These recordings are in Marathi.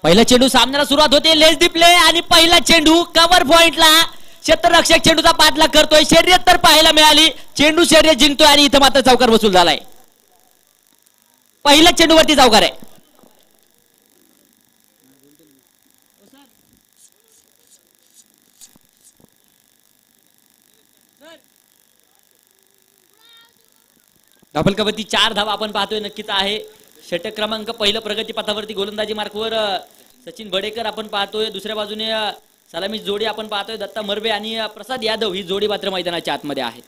पहिला चेंडू सामन्याला सुरुवात होते, लेस दी प्ले आणि पहिला चेंडू कव्हर पॉइंटला क्षेत्ररक्षक चेंडूचा पाठलाग करतोय, शर्यत तर पाहायला मिळाली, चेंडू शर्यत जिंकतोय आणि इथं मात्र चौकार वसूल झालाय. पहिल्या चेंडूवरती चौकार आहे. धावफलकावरती 4 धावा आपण पाहतोय नक्कीच आहे. षटक क्रमांक पहिलं प्रगती पथावरती गोलंदाजी मार्कवर सचिन बडेकर आपण पाहतोय. दुसऱ्या बाजूने सलामी जोडी आपण पाहतोय दत्ता मरबे आणि प्रसाद यादव ही जोडी मात्र मैदानाच्या आतमध्ये आहे.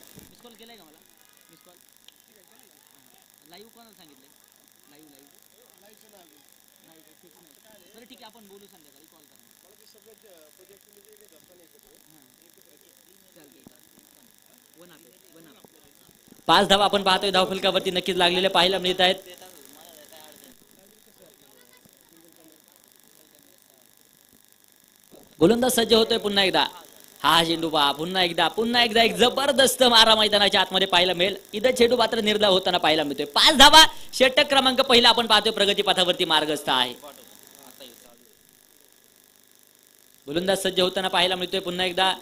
पाच धावा आपण पाहतोय धावफलकावरती नक्कीच लागलेले पाहायला मिळत आहेत. गोलंदाज सज्ज होतोय पुन्हा एकदा. हा चेंडू पहा पुन्हा एकदा एक जबरदस्त मारा मैदानाच्या आतमध्ये पाहायला मिळेल. इथं चेंडू मात्र निर्धाव होताना पाहायला मिळतोय. 5 धावा षटक क्रमांक पहिला आपण पाहतोय प्रगती पथावरती मार्गस्थ आहे. गोलंदाज सज्ज होताना पाहायला मिळतोय पुन्हा एकदा.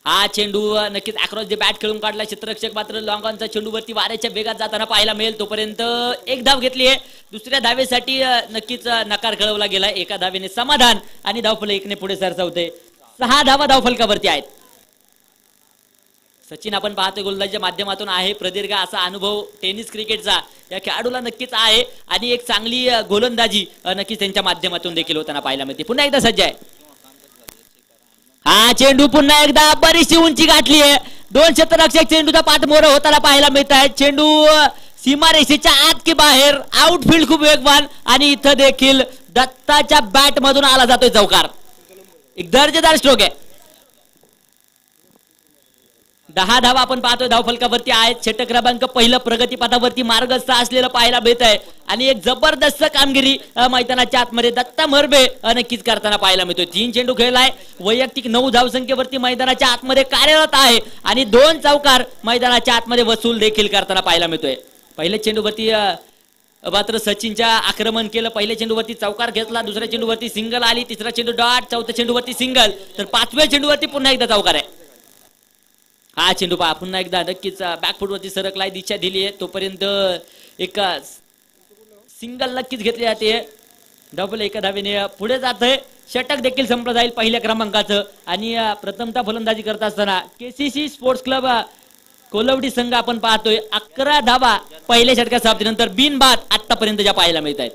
हा चेंडू नक्कीच अक्रॉस द बॅट खेळून काढला. क्षेत्ररक्षक मात्र लॉंग ऑनचा चेंडूवरती वाऱ्याच्या वेगात जाताना पाहायला मिळेल. तोपर्यंत एक धाव घेतली आहे. दुसऱ्या धावेसाठी नक्कीच नकार कळवला गेलाय. एका धावेने समाधान आणि धावफलक 1 ने पुढे सरसावते. 6 धावा धावफलकावरती आहेत. सचिन आपण पाहतोय गोलंदाजीच्या माध्यमातून आहे. प्रदीर्घ असा अनुभव टेनिस क्रिकेटचा या खेळाडूला नक्कीच आहे आणि एक चांगली गोलंदाजी नक्कीच त्यांच्या माध्यमातून देखील होताना पाहायला मिळते. पुन्हा एकदा सज्ज आहे. हा चेंडू पुन्हा एकदा बरीचशी उंची गाठली आहे. 2 क्षेत्ररक्षक चेंडूचा पाठमोर होताना पाहायला मिळत आहे. चेंडू सीमारेषेच्या आत की बाहेर. आउटफील्ड खूप वेगवान आणि इथं देखील दत्ताच्या बॅट मधून आला जातोय चौकार. एक दर्जेदार स्ट्रोक आहे. 10 धावा आपण पाहतोय धावफलकावरती आहेत. षटक क्रमांक पहिलं प्रगती पथावरती मार्गस्थ असलेलं पाहायला मिळत आहे आणि एक जबरदस्त कामगिरी मैदानाच्या आतमध्ये दत्ता मरबे नक्कीच करताना पाहायला मिळतोय. 3 चेंडू खेळलाय. वैयक्तिक 9 धावसंख्येवरती मैदानाच्या आतमध्ये कार्यरत आहे आणि 2 चौकार मैदानाच्या आतमध्ये वसूल देखील करताना पाहायला मिळतोय. पहिल्या चेंडूवरती मात्र सचिनच्या आक्रमण केलं. पहिल्या चेंडूवरती चौकार घेतला. दुसऱ्या चेंडूवरती सिंगल आली. तिसरा चेंडू डॉट. चौथ्या चेंडूवरती सिंगल. तर 5व्या चेंडूवरती पुन्हा एकदा चौकार आहे. हा चेंडू पहा पुन्हा एकदा नक्कीच बॅकफुटवरती सरकलाय. दिशा दिली आहे. तोपर्यंत एक सिंगल नक्कीच घेतली जाते. डबल एका धावेने पुढे जात आहे. षटक देखील संपलं जाईल पहिल्या क्रमांकाचं आणि प्रथमतः फलंदाजी करत असताना केसीसी स्पोर्ट्स क्लब कोलवडी संघ आपण पाहतोय 11 धावा पहिल्या षटकाच्या समाप्तीनंतर बिनबाद आतापर्यंत ज्या पाहायला मिळत आहेत.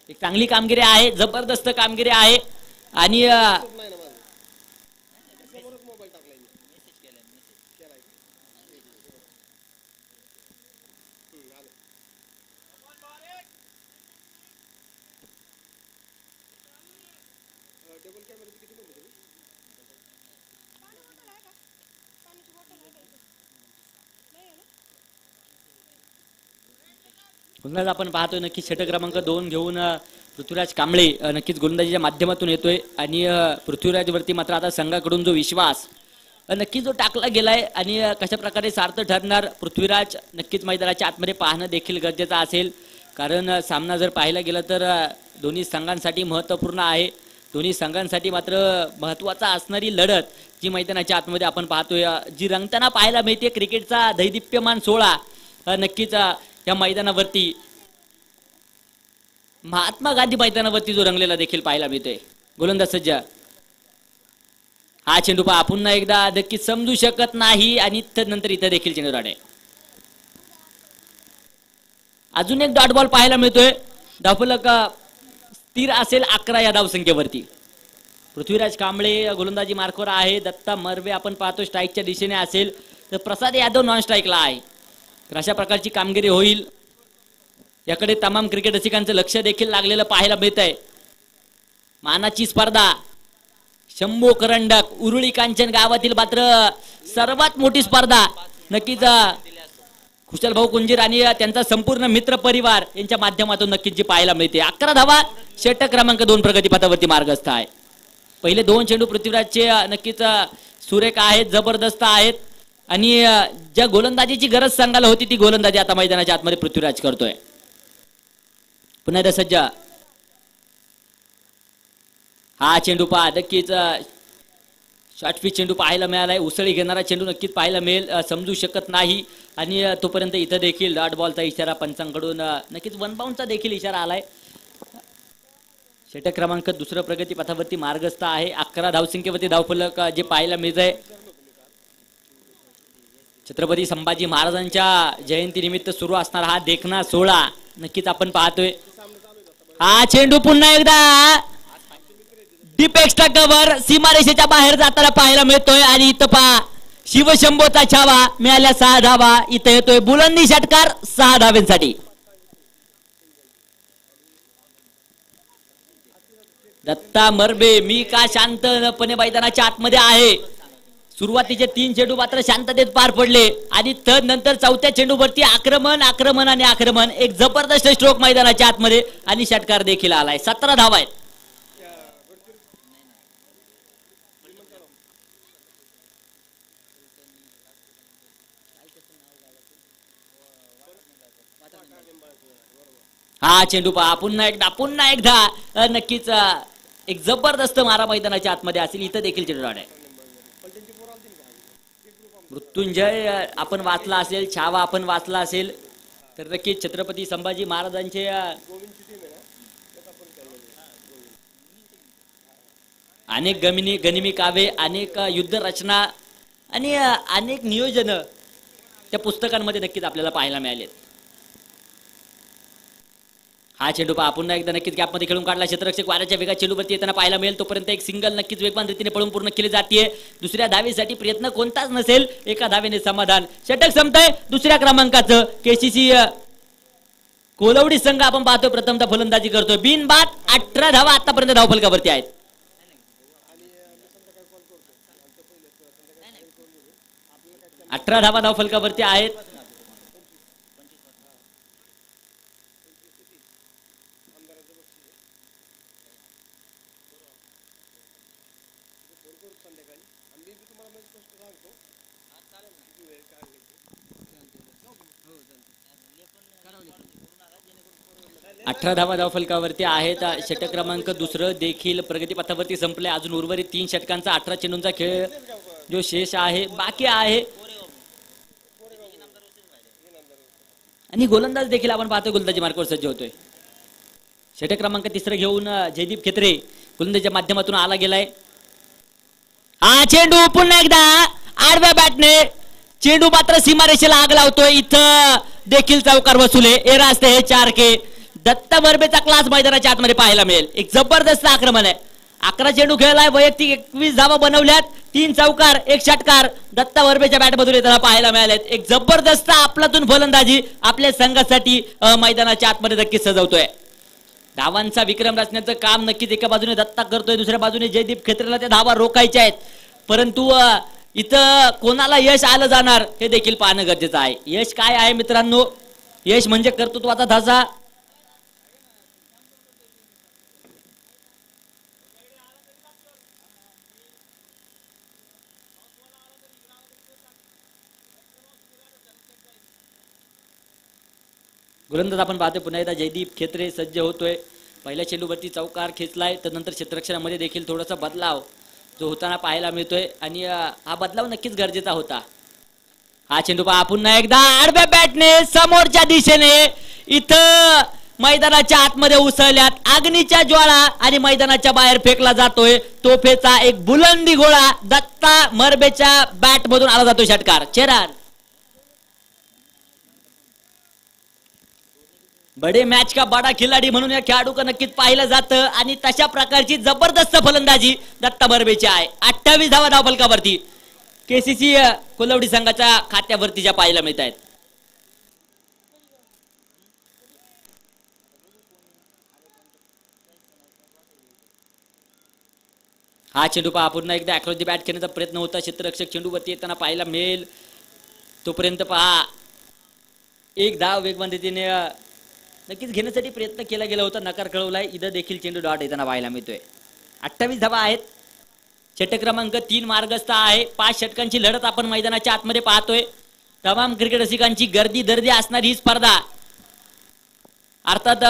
एक चांगली कामगिरी आहे. जबरदस्त कामगिरी आहे आणि पुन्हा आपण पाहतोय नक्कीच षटक क्रमांक 2 घेऊन पृथ्वीराज कांबळे नक्कीच गोलंदाजीच्या माध्यमातून येतोय आणि पृथ्वीराजवरती मात्र आता संघाकडून जो विश्वास नक्कीच जो टाकला गेलाय आणि कशा प्रकारे सार्थ ठरणार पृथ्वीराज नक्कीच मैदानाच्या आतमध्ये पाहणं देखील गरजेचं असेल. कारण सामना जर पाहायला गेला तर दोन्ही संघांसाठी महत्त्वपूर्ण आहे. दोन्ही संघांसाठी मात्र महत्त्वाचा असणारी लढत जी मैदानाच्या आतमध्ये आपण पाहतोय जी रंगताना पाहायला मिळते. क्रिकेटचा दैदिप्यमान सोहळा नक्कीच या मैदानावरती महात्मा गांधी मैदानावरती जो रंगलेला देखील पाहायला मिळतोय. गोलंदाज सज्ज. हा चेंडू पहा पुन्हा एकदा नक्कीच समजू शकत नाही आणि नंतर इथं देखील चेंडू राडे. अजून एक डॉट बॉल पाहायला मिळतोय. धावफलक स्थिर असेल 11 या धावसंख्येवरती. पृथ्वीराज कांबळे गोलंदाजी मार्कवर आहे. दत्ता मरबे आपण पाहतो स्ट्राईकच्या दिशेने असेल तर प्रसाद यादव नॉन स्ट्राईकला आहे. तर अशा प्रकारची कामगिरी होईल. याकडे तमाम क्रिकेट रसिकांचं लक्ष देखील लागलेलं पाहायला मिळत आहे. मानाची स्पर्धा शंभू करंडक उरुळी कांचन गावातील मात्र सर्वात मोठी स्पर्धा नक्कीच खुशाल भाऊ कुंजीर आणि त्यांचा संपूर्ण मित्र परिवार यांच्या माध्यमातून नक्कीच जी पाहायला मिळते. 11 धावा षटक क्रमांक 2 प्रगती पथावरती मार्गस्थ आहे. पहिले 2 चेंडू पृथ्वीराजचे नक्कीच सुरेख आहेत. जबरदस्त आहेत. आणि ज्या गोलंदाजीची गरज सांगायला होती ती गोलंदाजी आता मैदानाच्या आतमध्ये पृथ्वीराज करतोय. पुन्हा एकदा सज्ज. हा चेंडू पहा, नक्कीच शॉर्ट पिच चेंडू पाहायला मिळालाय. उसळी घेणारा चेंडू नक्कीच पाहायला मिळेल, समजू शकत नाही. आणि तोपर्यंत इथं देखील डॉट बॉलचा इशारा पंचांकडून नक्कीच वन बाउंडचा देखील इशारा आलाय. षटक क्रमांक दुसरं प्रगती पथावरती मार्गस्थ आहे. 11 धावसंख्येवरती धावफलक जे पाहायला मिळत आहे. छत्रपती संभाजी महाराजांच्या जयंती निमित्त सुरू असणारा हा देखना सोहळा नक्कीच आपण पाहतोय. हा चेंडू पुन्हा एकदा डीप एक्स्ट्रा कव्हर सीमारेषेच्या बाहेर जाताना पाहायला मिळतोय. आणि इथं पहा शिवशंभोचा छावा मिळाल्या 6 धावा. इथं येतोय बुलंदी षटकार 6 धावेंसाठी. दत्ता मरबे मी का शांतपणे मैदानाच्या आतमध्ये आहे. सुरुवातीचे 3 चेंडू मात्र शांततेत पार पडले आणि नंतर चौथ्या चेंडूवरती आक्रमण आक्रमण आणि आक्रमण. एक जबरदस्त स्ट्रोक मैदानाच्या आतमध्ये आणि षटकार देखील आलाय. 17 धावा आहेत. हा चेंडू पहा पुन्हा एकदा नक्कीच एक जबरदस्त मारा मैदानाच्या आतमध्ये असेल. इथं देखील चेंडू आहे. मृत्युंजय आपण वाचला असेल, छावा आपण वाचला असेल तर नक्कीच छत्रपती संभाजी महाराजांचे अनेक गनिमी काव्ये, अनेक युद्ध रचना आणि अनेक नियोजन त्या पुस्तकांमध्ये नक्कीच आपल्याला पाहायला मिळाले. हा चेंडू पहा पुन्हा एकदा नक्कीच गॅपमध्ये खेळून काढला. क्षेत्ररक्षक वाऱ्याच्या वेगात चेंडूवरती येताना पाहायला मिळेल. तोपर्यंत एक सिंगल नक्कीच वेगवान रीतीने पळून पूर्ण केली जाते. दुसऱ्या धावेसाठी प्रयत्न कोणताच नसेल, एका धावेने समाधान. षटक संपतंय. दुसऱ्या क्रमांकाचं केसीसी कोलवडी संघ आपण पाहतोय प्रथमतः फलंदाजी करतोय. बिनबाद 18 धावा आतापर्यंत धावफलकावरती आहेत. 18 धावा धावफलकावरती आहेत. अठरा धावा धावफलकावरती आहेत. षटक क्रमांक दुसरं देखील प्रगतीपथावरती संपले. अजून उर्वरित 3 षटकांचा 18 चेंडूंचा खेळ जो शेष आहे बाकी आहे. आणि गोलंदाज देखील आपण पाहतोय गोलंदाजी मार्गावर सज्ज होतोय. षटक क्रमांक तिसरं घेऊन जयदीप खेत्रे गोलंदाजीच्या माध्यमातून आला गेलाय. हा चेंडू पुन्हा एकदा आडव्या बॅटने चेंडू मात्र सीमारेषेला आग लावतोय. इथं देखील चौकार वसुले एरा असते. हे 4K दत्ता मरबेचा क्लास मैदानाच्या आतमध्ये पाहायला मिळेल. एक जबरदस्त आक्रमण आहे. 11 चेंडू खेळलाय. वैयक्तिक 21 धावा बनवल्यात. 3 चौकार 1 षटकार दत्ता मरबेच्या बॅटमधून येताना पाहायला मिळालेत. एक जबरदस्त आपलातून फलंदाजी आपल्या संघासाठी मैदानाच्या आतमध्ये नक्कीच सजवतोय. धावांचा विक्रम रचण्याचं काम नक्कीच एका बाजूने दत्ता करतोय, दुसऱ्या बाजूने जयदीप खेत्रेला त्या धावा रोखायच्या आहेत. परंतु इथं कोणाला यश आलं जाणार हे देखील पाहणं गरजेचं आहे. यश काय आहे मित्रांनो? यश म्हणजे कर्तृत्वाचा धासा. गोलंदाज आपण पाहतोय पुन्हा एकदा जयदीप खेत्रे सज्ज होतोय. पहिल्या चेंडूवरती चौकार खेचलाय. त्यानंतर क्षेत्ररक्षणामध्ये देखील थोडासा बदलाव जो होताना पाहायला मिळतोय आणि हा बदलाव नक्कीच गरजेचा होता. हा चेंडू पहा पुन्हा एकदा आडव्या बॅटने समोरच्या दिशेने इथं मैदानाच्या आतमध्ये उसळल्यात अग्नीच्या ज्वाळा आणि मैदानाच्या बाहेर फेकला जातोय. तोफेचा एक बुलंदी गोळा दत्ता मरबेच्या बॅट मधून आला जातोय. षटकार चेरार. बडे मॅच का बडा खिलाडी म्हणून या खेळाडू का नक्कीच पाहिलं जातं आणि तशा प्रकारची जबरदस्त फलंदाजी दत्ता मरबेची आहे. 28 धावा धावफलकावरती केसीसी कोलवडी संघाच्या खात्यावरती ज्या पाहायला मिळत आहेत. हा चेंडू पहा पुन्हा एकदा अक्रॉस दी बॅट खेळण्याचा प्रयत्न होता. क्षेत्ररक्षक चेंडूवरती येताना पाहायला मिळेल. तोपर्यंत पहा एक धाव वेगवान रीतीने नक्कीच घेण्यासाठी प्रयत्न केला गेला होता. नकार कळवलाय. इथं देखील चेंडू डॉट येताना पाहायला मिळतोय. 28 धावा आहेत. षटक क्रमांक 3 मार्गस्थ आहे. 5 षटकांची लढत आपण मैदानाच्या आतमध्ये पाहतोय. तमाम क्रिकेट रसिकांची गर्दी असणारी ही स्पर्धा अर्थात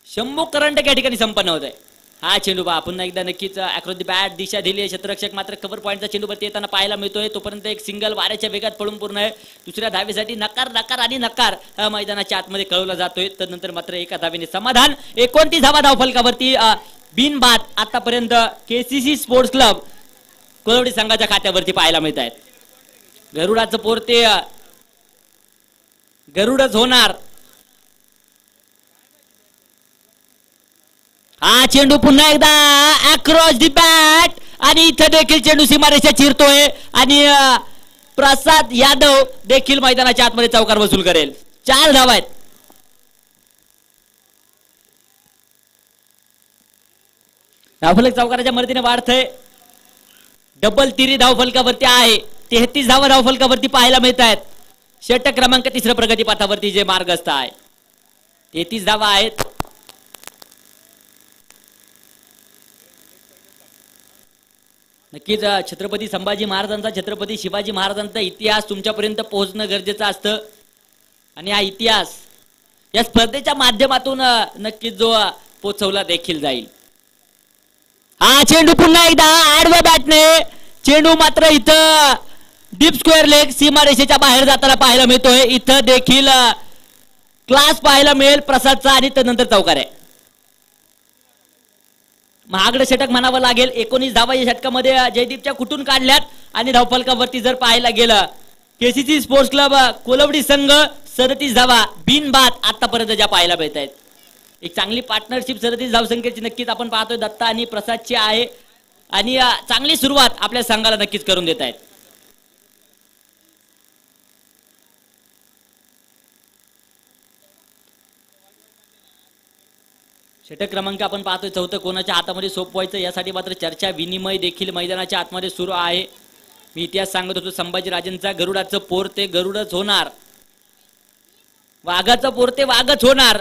शंभू करंडक या ठिकाणी संपन्न होत आहे. हा चेंडू पहा पुन्हा एकदा नक्कीच अक्रॉस द बॅट दिशा दिली आहे. क्षेत्ररक्षक मात्र कव्हर पॉईंटचा चेंडू वरती येताना पाहायला मिळतोय. तोपर्यंत एक सिंगल वाऱ्याच्या वेगात पळून पूर्ण आहे. दुसऱ्या धावेसाठी नकार नकार आणि नकार मैदानाच्या आतमध्ये कळवला जातोय. त्यानंतर मात्र एका धावेने समाधान. 29 धावा धावफलकावरती बिनबाद आतापर्यंत केसीसी स्पोर्ट्स क्लब कोलवडी संघाच्या खात्यावरती पाहायला मिळत आहेत. गरुडाचं पोरते गरुडच होणार. हा चेंडू पुन्हा एकदा अक्रॉस दी बॅट आणि इथं देखील चेंडू सीमारेषा चिरतोय आणि प्रसाद यादव देखील मैदानाच्या आतमध्ये चौकार वसूल करेल. 4 धावा आहेत. धावफलक चौकाराच्या मदतीने वाढतंय. डबल तिरी धावफलकावरती आहे. 33 धावा धावफलकावरती पाहायला मिळत आहेत. षटक क्रमांक 3 प्रगतीपथावरती जे मार्गस्थ आहे 33 धावा आहेत. नक्कीच छत्रपती संभाजी महाराजांचा छत्रपती शिवाजी महाराजांचा इतिहास तुमच्यापर्यंत पोहोचणं गरजेचं असतं आणि हा इतिहास या स्पर्धेच्या माध्यमातून नक्कीच जो पोहोचवला देखील जाईल. हा चेंडू पुन्हा एकदा आडव्या बॅटने चेंडू मात्र इथं डीप स्क्वेअर लेग सीमारेषेच्या बाहेर जाताना पाहायला मिळतोय. इथं देखील क्लास पाहायला मिळेल प्रसादचा आणि त्यानंतर चौकार आहे. महागडं षटक म्हणावं लागेल. 19 धावा या षटकामध्ये जयदीपच्या कुठून काढल्यात आणि धावफलकावरती जर पाहायला गेलं केसीसी स्पोर्ट्स क्लब कोलवडी संघ 37 धावा बिनबाद आतापर्यंत ज्या पाहायला मिळत आहेत. एक चांगली पार्टनरशिप 37 धावसंख्येची नक्कीच आपण पाहतोय दत्ता आणि प्रसादची आहे आणि चांगली सुरुवात आपल्या संघाला नक्कीच करून देत आहेत. षटक क्रमांक आपण पाहतोय 4 कोणाच्या हातामध्ये सोपवायचं यासाठी मात्र चर्चा विनिमय देखील मैदानाच्या आतमध्ये सुरू आहे. मी इतिहास सांगत होतो संभाजीराजेंचा गरुडाचं पोर ते गरुडच होणार. वाघाचं पोर ते वाघच होणार.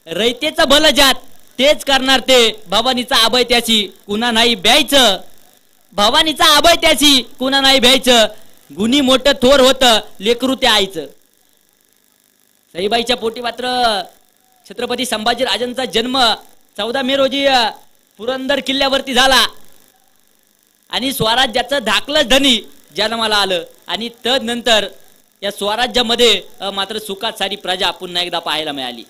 रयतेचं भलं जात तेच करणार ते. भवानीचा अभय त्याची कुणा नाही भ्यायचं. भवानीचा अभय त्याची कुणा नाही भ्यायचं. गुणी मोठं थोर होतं लेकरू त्या आईचं. सईबाईच्या पोटी मात्र छत्रपती संभाजी राजांचा जन्म 14 मे रोजी पुरंदर किल्ल्यावरती झाला आणि स्वराज्याचं धाकलं धनी जन्माला आलं आणि तदनंतर या स्वराज्यामध्ये मात्र सुखात सारी प्रजा पुन्हा एकदा पाहायला मिळाली.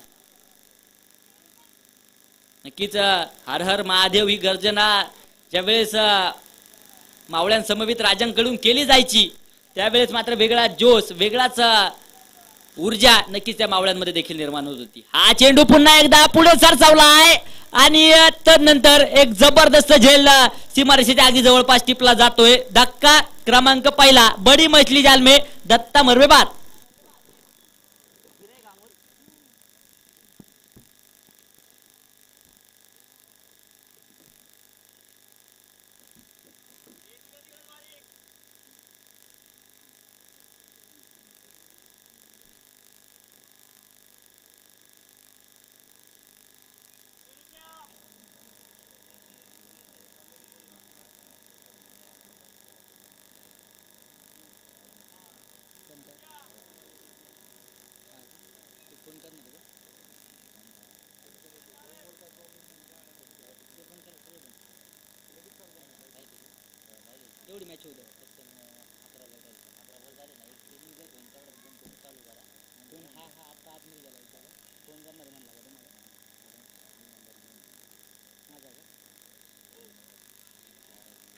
नक्कीच हर हर महादेव ही गर्जना ज्यावेळेस मावळ्यांसमवेत राजांकडून केली जायची त्यावेळेस मात्र वेगळा जोश वेगळाच ऊर्जा नक्कीच त्या मावळ्यांमध्ये देखील निर्माण होत होती. हा चेंडू पुन्हा एकदा पुढे सरसावलाय आणि तदनंतर एक जबरदस्त झेल सीमारेषेच्या अगदी जवळपास टिपला जातोय. धक्का क्रमांक 1 बडी मछली जाल में दत्ता मरवे बाद.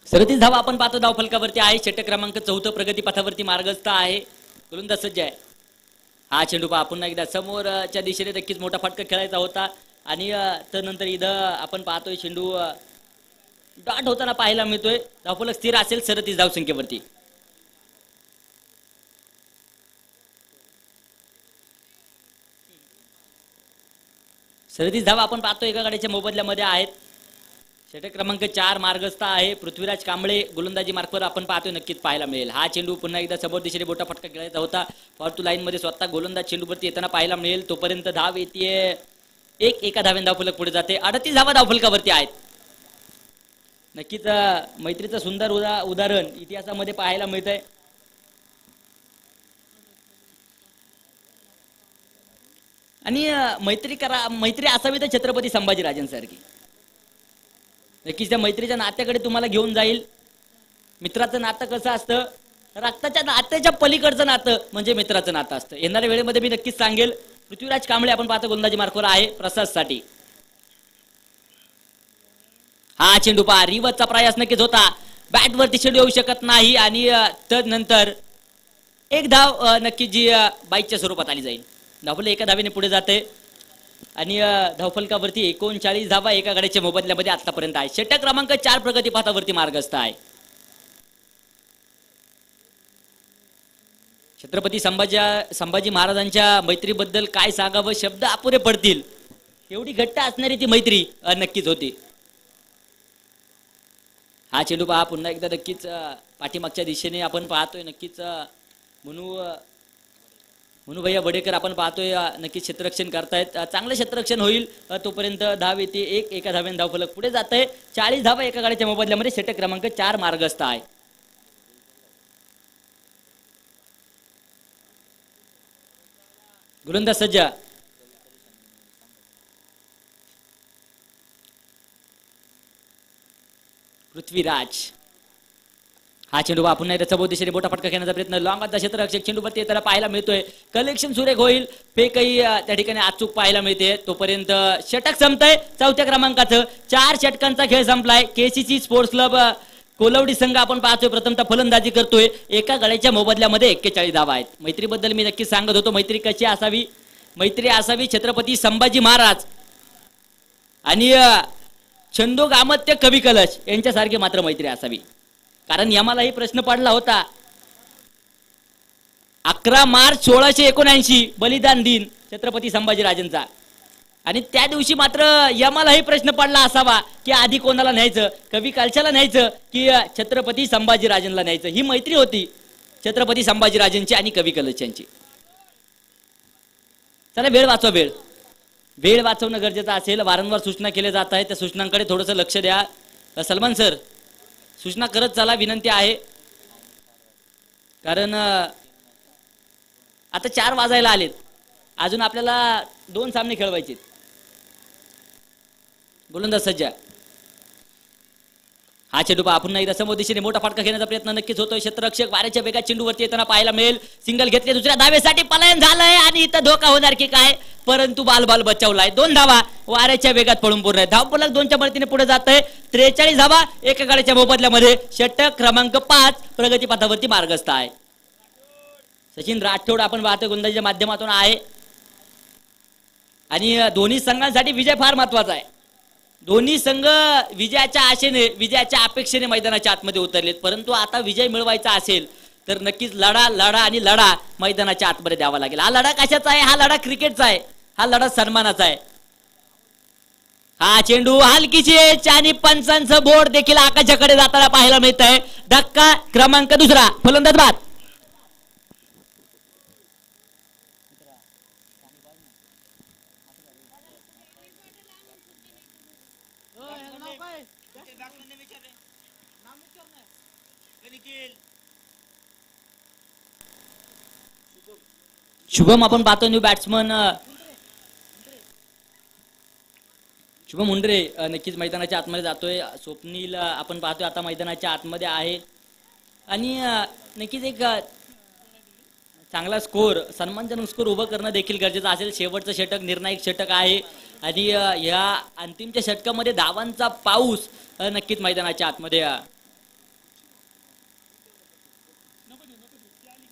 सरतीस धावा आपण पाहतो धावफलकावरती आहे. षटक क्रमांक 4 प्रगती पथावरती मार्गस्थ आहे. गोलंदाज सज्ज आहे. हा चेंडू पहा पुन्हा एकदा समोरच्या दिशेने नक्कीच मोठा फटका खेळायचा होता आणि त्यानंतर इथं आपण पाहतोय चेंडू डॉट होताना पाहायला मिळतोय. धावफलक स्थिर असेल 37 धावसंख्येवरती. सरतीस धावा आपण पाहतोय एका गाडीच्या मोबदल्यामध्ये आहेत. षटक क्रमांक 4 मार्गस्थ आहे. पृथ्वीराज कांबळे गोलंदाजी मार्कवर आपण पाहतोय नक्कीच पाहायला मिळेल. हा चेंडू पुन्हा एकदा समोर दिशेने मोठा फटका खेळायचा होता. फॉर्टू लाईन मध्ये स्वतः गोलंदाज चेंडूवरती येताना पाहायला मिळेल. तोपर्यंत धाव येते एका धावेन धावफलक पुढे जाते. 38 धावा धावफलकावरती आहेत. नक्कीच मैत्रीचं सुंदर उदाहरण इतिहासामध्ये पाहायला मिळत आहे. आणि मैत्री असावी तर छत्रपती संभाजीराजांसारखी. नक्कीच त्या मैत्रीच्या नात्याकडे तुम्हाला घेऊन जाईल. मित्राचं नातं कसं असतं, रक्ताच्या नात्याच्या पलीकडचं नातं म्हणजे मित्राचं नातं असतं. येणाऱ्या वेळेमध्ये मी नक्कीच सांगेल. पृथ्वीराज कांबळे आपण पाहतो गोलंदाजी मार्कवर आहे प्रसादसाठी. हा चेंडू पहा, रिवर्सचा प्रयास नक्कीच होता, बॅट वरती चेंडू येऊ शकत नाही आणि तदनंतर एक धाव नक्की जी बाईकच्या स्वरूपात आली जाईल. धावफलक एका धावेने पुढे जाते आणि धावफलकावरती 39 धावा एका गड्याच्या मोबदल्यामध्ये आतापर्यंत आहे. षटक क्रमांक 4 प्रगतीपथावरती मार्गस्थ आहे. छत्रपती संभाजी महाराजांच्या मैत्रीबद्दल काय सांगावं, शब्द अपुरे पडतील एवढी घट्ट असणारी ती मैत्री नक्कीच होती. हा चेंडू पहा पुन्हा एकदा नक्कीच पाठीमागच्या दिशेने आपण पाहतोय. नक्कीच म्हणू भैया वडेकर आपण पाहतोय नक्कीच क्षेत्ररक्षण करतायत. चांगलं क्षेत्ररक्षण होईल तोपर्यंत धाव येते. एका धावेने धावफलक पुढे जात आहे. 40 धावा एका गाड्याच्या मोबदल्यामध्ये षटक क्रमांक 4 मार्गस्थ आहे. गोलंदाज सज्ज. पृथ्वीराज. हा चेंडू पुन्हा त्याचा दिशेने मोठा फटका घेण्याचा प्रयत्न. लॉंग ऑन क्षेत्ररक्षक चेंडूवरती येताना पाहायला मिळतोय. कलेक्शन सुरेख होईल. फेकही त्या ठिकाणी अचूक पाहायला मिळते. तोपर्यंत षटक संपतंय 4थ्या क्रमांकाचं. 4 षटकांचा खेळ संपलाय. केसीसी स्पोर्ट्स क्लब कोलवडी संघ आपण पाहतोय प्रथमतः फलंदाजी करतोय. एका गड्याच्या मोबदल्यामध्ये 41 धावा आहेत. मैत्रीबद्दल मी नक्कीच सांगत होतो. मैत्री कशी असावी, मैत्री असावी छत्रपती संभाजी महाराज आणि छंदो गामत्य कवी कलश यांच्यासारखी मात्र मैत्री असावी. कारण यमालाही प्रश्न पडला होता. 11 मार्च 1679 बलिदान दिन छत्रपती संभाजीराजांचा आणि त्या दिवशी मात्र यमालाही प्रश्न पडला असावा की आधी कोणाला न्यायचं, कवी कलशाला न्यायचं की छत्रपती संभाजीराजांना न्यायचं. ही मैत्री होती छत्रपती संभाजीराजांची आणि कवी कलश यांची. चला वेळ वाचवा. वेळ वाचवणं गरजेचं असेल. वारंवार सूचना केल्या जात आहेत. त्या सूचनांकडे थोडंसं लक्ष द्या. सलमान सर सूचना करत चला, विनंती आहे. कारण आता 4 वाजायला आलेत. अजून आपल्याला 2 सामने खेळवायचे. गोलंदाज सज्जा. हा चेंडू पुन्हा एकदा समोर दिशेने मोठा फटका घेण्याचा प्रयत्न नक्कीच होतोय. क्षेत्ररक्षक वाऱ्याच्या वेगात चेंडूवरती येताना पाहायला मिळेल. सिंगल घेतले, दुसऱ्या धावेसाठी पलायन झालंय आणि इथं धोका होणार की काय, परंतु बाल बचावलाय. 2 धावा वाऱ्याच्या वेगात पळून पूर्ण आहे. धावफलक 2च्या मदतीने पुढे जात आहे. 43 धावा एका गाड्याच्या मोबदल्यामध्ये षटक क्रमांक 5 प्रगतीपथावरती मार्गस्थ आहे. सचिन राठोड आपण पाहतोय गोलंदाजीच्या माध्यमातून आहे आणि दोन्ही संघांसाठी विजय फार महत्वाचा आहे. दोन्ही संघ विजयाच्या आशेने, विजयाच्या अपेक्षेने मैदानाच्या आतमध्ये उतरलेत. परंतु आता विजय मिळवायचा असेल तर नक्कीच लढा मैदानाच्या आतमध्ये द्यावा लागेल. हा लढा कशाचा आहे? हा लढा क्रिकेटचा आहे. हा लढा सन्मानाचा आहे. हा चेंडू हलकीची आणि पंचांचं बोर्ड देखील आकाशाकडे जाताना पाहायला मिळत आहे. धक्का क्रमांक 2 फलंदाज बाद. शुभम आपण पाहतो न्यू बॅट्समन शुभम मुंडरे नक्कीच मैदानाच्या आतमध्ये जातोय. स्वप्नील आपण पाहतोय आता मैदानाच्या आतमध्ये आहे आणि नक्कीच एक चांगला स्कोर, सन्मानजनक स्कोर उभं करणं देखील गरजेचं असेल. शेवटचं षटक निर्णायक षटक आहे आणि या अंतिमच्या षटकामध्ये धावांचा पाऊस नक्कीच मैदानाच्या आतमध्ये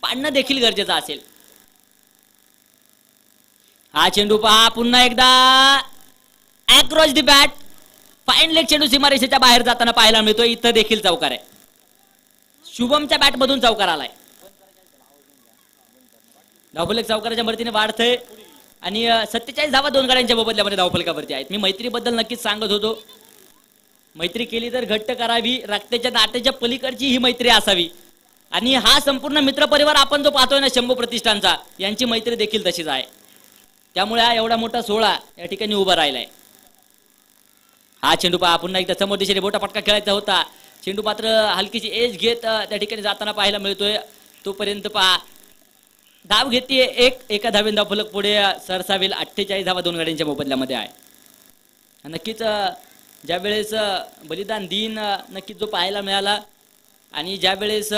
पाडणं देखील गरजेचं असेल. हा चेंडू पहा पुन्हा एकदा across the bat. Fine leg चेंडू सीमारेषेच्या बाहेर जाताना पाहायला मिळतो. इथं देखील चौकार आहे. शुभमच्या बॅट मधून चौकार आलाय. धावफलक चौकाराच्या मदतीने वाढतंय आणि 47 धावा 2 गाड्यांच्या मोबदल्यामध्ये धावफलकावरती आहेत. मी मैत्रीबद्दल नक्कीच सांगत होतो. मैत्री केली तर घट्ट करावी, रक्ताच्या नात्याच्या पलीकडची ही मैत्री असावी आणि हा संपूर्ण मित्रपरिवार आपण जो पाहतोय ना शंभू प्रतिष्ठानचा, यांची मैत्री देखील तशीच आहे. त्यामुळे हा एवढा मोठा सोहळा या ठिकाणी उभा राहिलाय. हा चेंडू पहा पुन्हा एकदा समोर दिशेने बोटा पटका खेळायचा होता. चेंडू मात्र हलकीची एज घेत त्या ठिकाणी जाताना पाहायला मिळतोय. तोपर्यंत पहा धाव घेते एका धावेन धाव फलक पुढे सरसावेल. 48 धावा दोन गाड्यांच्या मोबदल्यामध्ये आहे. नक्कीच ज्या वेळेस बलिदान दिन नक्कीच जो पाहायला मिळाला आणि ज्या वेळेस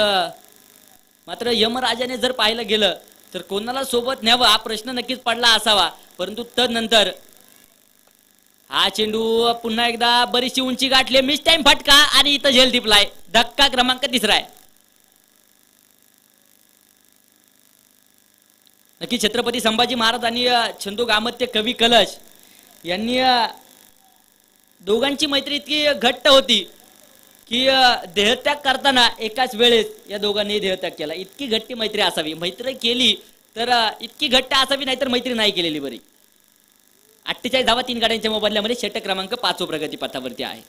मात्र यमराजाने जर पाहायला गेलं तर कोणाला सोबत न्यावं हा प्रश्न नक्कीच पडला असावा. परंतु तदनंतर हा चेंडू पुन्हा एकदा बरीचशी उंची गाठली. मिस टाइम फटका आणि इथं झेल दिपलाय. धक्का क्रमांक 3 आहे. नक्की छत्रपती संभाजी महाराज आणि छंदू गामत्य कवी कलश यांनी दोघांची मैत्री इतकी घट्ट होती की देहत्याग करताना एकाच वेळेस या दोघांनी देहत्याग केला. इतकी घट्ट मैत्री असावी. मैत्री केली तर इतकी घट्ट असावी नाहीतर मैत्री नाही केलेली बरी. 48 धावा 3 गाड्यांच्या मोबदल्यामध्ये षटक क्रमांक 5 प्रगती पथावरती आहे.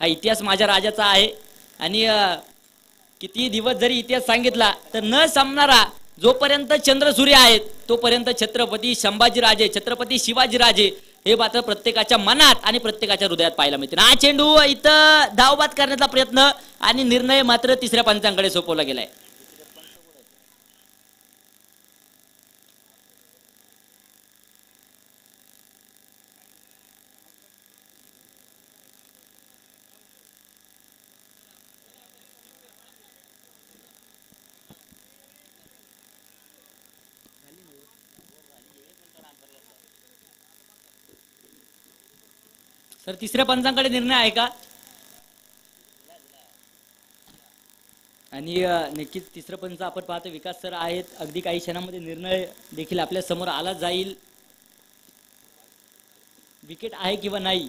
हा इतिहास माझ्या राजाचा आहे आणि किती दिवस जरी इतिहास सांगितला तर न संपणारा. जोपर्यंत चंद्र सूर्य आहेत तोपर्यंत छत्रपती संभाजीराजे छत्रपती शिवाजीराजे हे मात्र प्रत्येकाच्या मनात आणि प्रत्येकाच्या हृदयात पाहायला मिळते. हा चेंडू इथं धावबाद करण्याचा प्रयत्न आणि निर्णय मात्र तिसऱ्या पंचांकडे सोपवला गेलाय. सर तिसऱ्या पंचांकडे निर्णय आहे का? आणि नक्कीच तिसरं पंच आपण पाहतो विकास सर आहेत. अगदी काही क्षणामध्ये निर्णय देखील आपल्या समोर आला जाईल. विकेट आहे किंवा नाही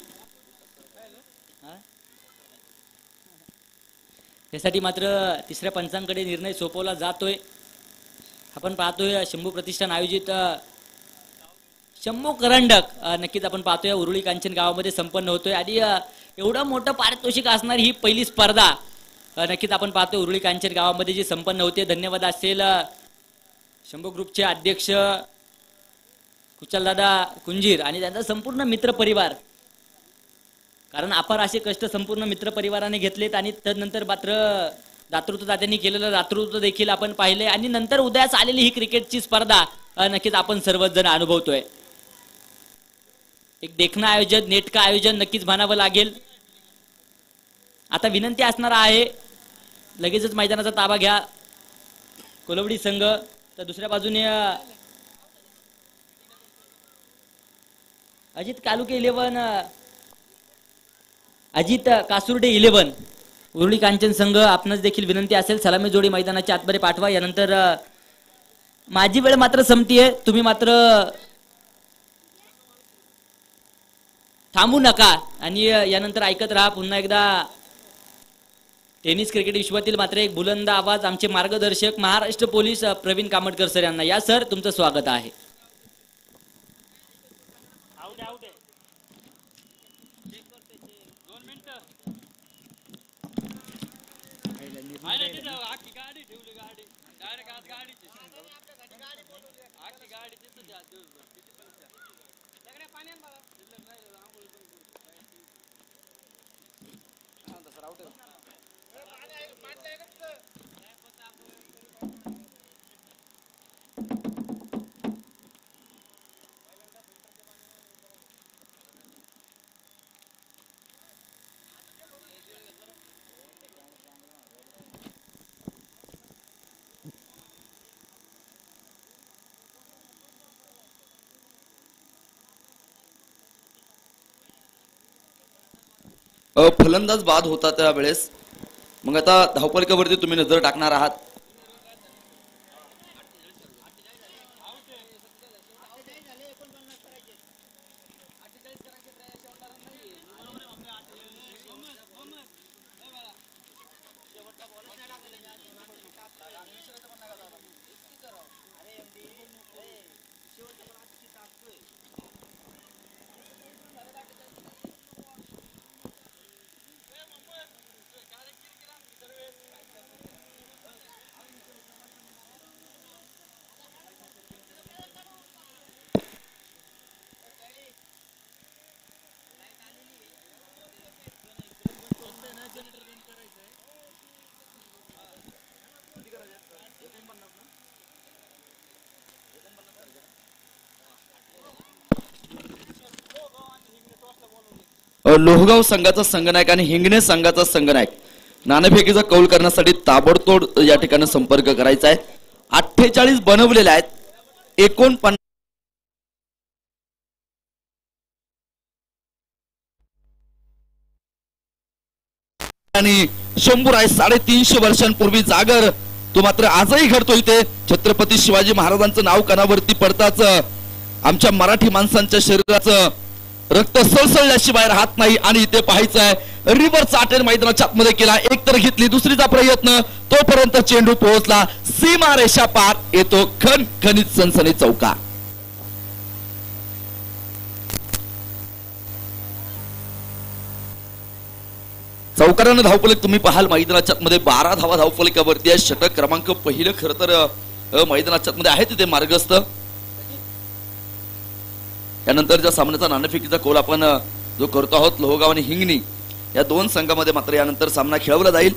त्यासाठी मात्र तिसऱ्या पंचांकडे निर्णय सोपवला जातोय. आपण पाहतोय शंभू प्रतिष्ठान आयोजित शंभू करंडक नक्कीच आपण पाहतोय उरुळी कांचन गावामध्ये संपन्न होतोय आणि एवढं मोठं पारितोषिक असणारी ही पहिली स्पर्धा नक्कीच आपण पाहतोय उरुळी कांचन गावामध्ये जी संपन्न होते. धन्यवाद असेल शंभू ग्रुपचे अध्यक्ष कुचलदादा कुंजीर आणि त्यांचा संपूर्ण मित्र परिवार. कारण अपार असे कष्ट संपूर्ण मित्र परिवाराने घेतलेत आणि तदनंतर मात्र दातृत्व दात्यांनी केलेलं दातृत्व देखील आपण पाहिले आणि नंतर उदयास आलेली ही क्रिकेटची स्पर्धा नक्कीच आपण सर्वजण अनुभवतोय. एक देखणं आयोजन नेटकं आयोजन नक्कीच म्हणावं लागेल. आता विनंती असणार आहे लगेचच मैदानाचा ताबा घ्या कोलवडी संघ. तर दुसऱ्या बाजूने अजित कालुके 11 अजित कासुर्डे 11 उरुळी कांचन संघ. आपणच देखील विनंती असेल सलामी जोडी मैदानाच्या आतमध्ये पाठवा. यानंतर माझी वेळ मात्र संपतीये. तुम्ही मात्र थांबू नका आणि यानंतर ऐकत राहा. पुन्हा एकदा टेनिस क्रिकेट विश्वातील मात्र एक बुलंद आवाज आमचे मार्गदर्शक महाराष्ट्र पोलीस प्रवीण कामटकर सर यांना. या सर तुमचं स्वागत आहे. फलंदाज बाद होता त्यावेळेस मग आता धावफलकावरती तुम्ही नजर टाकणार आहात. लोहगाव संघाचा संघनायक आणि हिंगणे संघाचा संघनायक नाणेफेकीचा कौल करण्यासाठी ताबडतोब या ठिकाणी संपर्क करायचा आहे. 48 बनवलेले आहेत. 49 आणि शंभर आहे. 350 वर्षांपूर्वी जागर तो मात्र आजही घडतो. इथे छत्रपती शिवाजी महाराजांचं नाव कानावरती पडताच आमच्या मराठी माणसांच्या शरीराचं रक्त सळसळल्याशिवाय राहत नाही. आणि इथे पाहायचं आहे रिव्हर्स अटॅक मैदानाच्या आतमध्ये केला. एक तर घेतली, दुसरीचा प्रयत्न, तोपर्यंत चेंडू पोहोचला सीमा रेषा पार. येतो खणखणीत सनसनी चौका. चौकारानं धावफलक तुम्ही पाहाल मैदानाच्या मध्ये 12 धावा धावफलकावरती आहे. षटक क्रमांक पहिलं खरं तर मैदानाच्या मध्ये आहे तिथे मार्गस्थ. यानंतरच्या सामन्याचा नाणेफेकीचा कौल आपण जो करतो आहोत लोहगाव आणि हिंगणी या दोन संघामध्ये मात्र यानंतर सामना खेळवला जाईल.